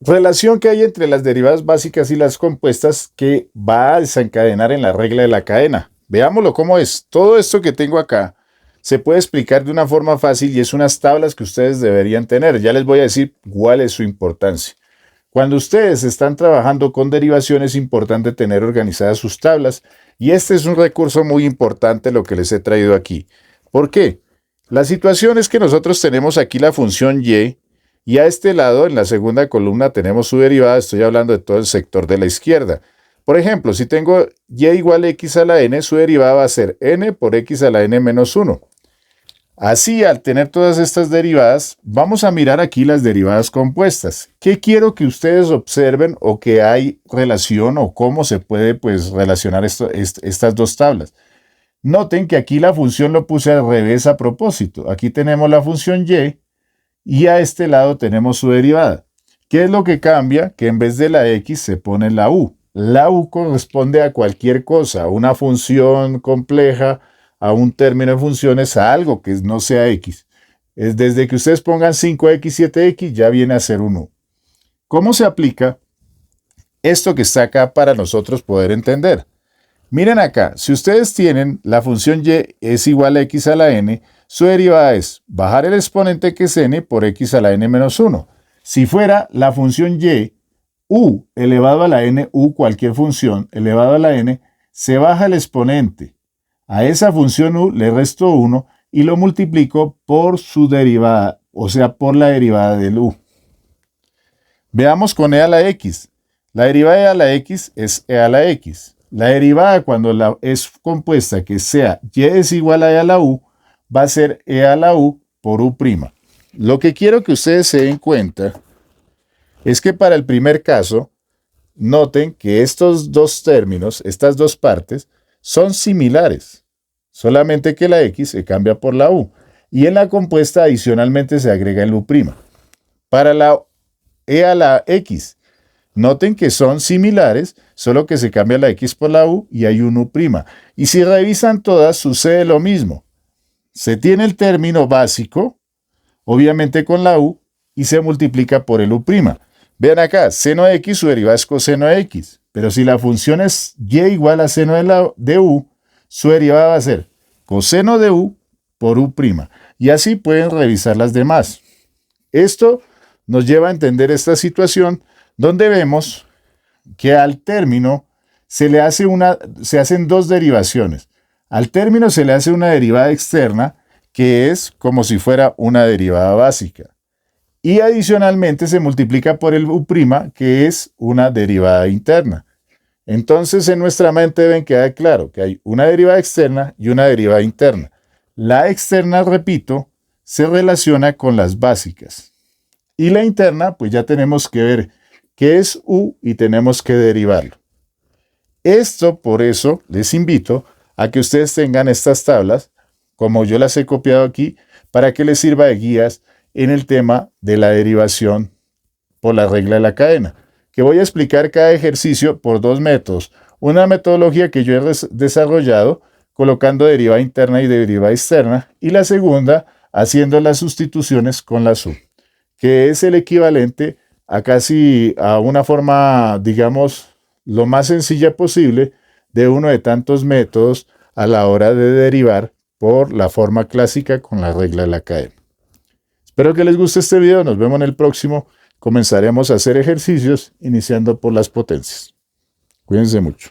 Relación que hay entre las derivadas básicas y las compuestas que va a desencadenar en la regla de la cadena. Veámoslo cómo es. Todo esto que tengo acá se puede explicar de una forma fácil y es unas tablas que ustedes deberían tener. Ya les voy a decir cuál es su importancia. Cuando ustedes están trabajando con derivación es importante tener organizadas sus tablas y este es un recurso muy importante lo que les he traído aquí. ¿Por qué? La situación es que nosotros tenemos aquí la función y a este lado, en la segunda columna, tenemos su derivada. Estoy hablando de todo el sector de la izquierda. Por ejemplo, si tengo y igual a x a la n, su derivada va a ser n por x a la n menos 1. Así, al tener todas estas derivadas, vamos a mirar aquí las derivadas compuestas. ¿Qué quiero que ustedes observen o que hay relación o cómo se puede relacionar estas dos tablas? Noten que aquí la función lo puse al revés a propósito. Aquí tenemos la función y a este lado tenemos su derivada. ¿Qué es lo que cambia? Que en vez de la x se pone la u. La u corresponde a cualquier cosa, a una función compleja, a un término de funciones, a algo que no sea x. Es desde que ustedes pongan 5x, 7x, ya viene a ser un u. ¿Cómo se aplica esto que está acá para nosotros poder entender? Miren acá, si ustedes tienen la función y es igual a x a la n, su derivada es bajar el exponente que es n por x a la n menos 1. Si fuera la función y, u elevado a la n, u cualquier función elevado a la n, se baja el exponente. A esa función u le resto 1 y lo multiplico por su derivada, o sea, por la derivada del u. Veamos con e a la x. La derivada de e a la x es e a la x. La derivada cuando es compuesta que sea y es igual a e a la u, va a ser e a la u por u'. Lo que quiero que ustedes se den cuenta es que para el primer caso, noten que estos dos términos, estas dos partes, son similares, solamente que la x se cambia por la u, y en la compuesta adicionalmente se agrega el u'. Para la e a la x, noten que son similares, solo que se cambia la x por la u y hay un u'. Y si revisan todas, sucede lo mismo. Se tiene el término básico, obviamente con la u, y se multiplica por el u'. Vean acá, seno de x, su derivada es coseno de x. Pero si la función es y igual a seno de u, su derivada va a ser coseno de u por u'. Y así pueden revisar las demás. Esto nos lleva a entender esta situación donde vemos que al término se hacen dos derivaciones. Al término se le hace una derivada externa que es como si fuera una derivada básica. Y adicionalmente se multiplica por el u', que es una derivada interna. Entonces en nuestra mente deben quedar claro que hay una derivada externa y una derivada interna. La externa, repito, se relaciona con las básicas. Y la interna, pues ya tenemos que ver qué es u y tenemos que derivarlo. Esto, por eso, les invito a que ustedes tengan estas tablas, como yo las he copiado aquí, para que les sirva de guías en el tema de la derivación por la regla de la cadena, que voy a explicar cada ejercicio por dos métodos. Una metodología que yo he desarrollado colocando derivada interna y derivada externa, y la segunda haciendo las sustituciones con la sub, que es el equivalente a una forma, digamos, lo más sencilla posible de uno de tantos métodos a la hora de derivar por la forma clásica con la regla de la cadena. Espero que les guste este video, nos vemos en el próximo. Comenzaremos a hacer ejercicios iniciando por las potencias. Cuídense mucho.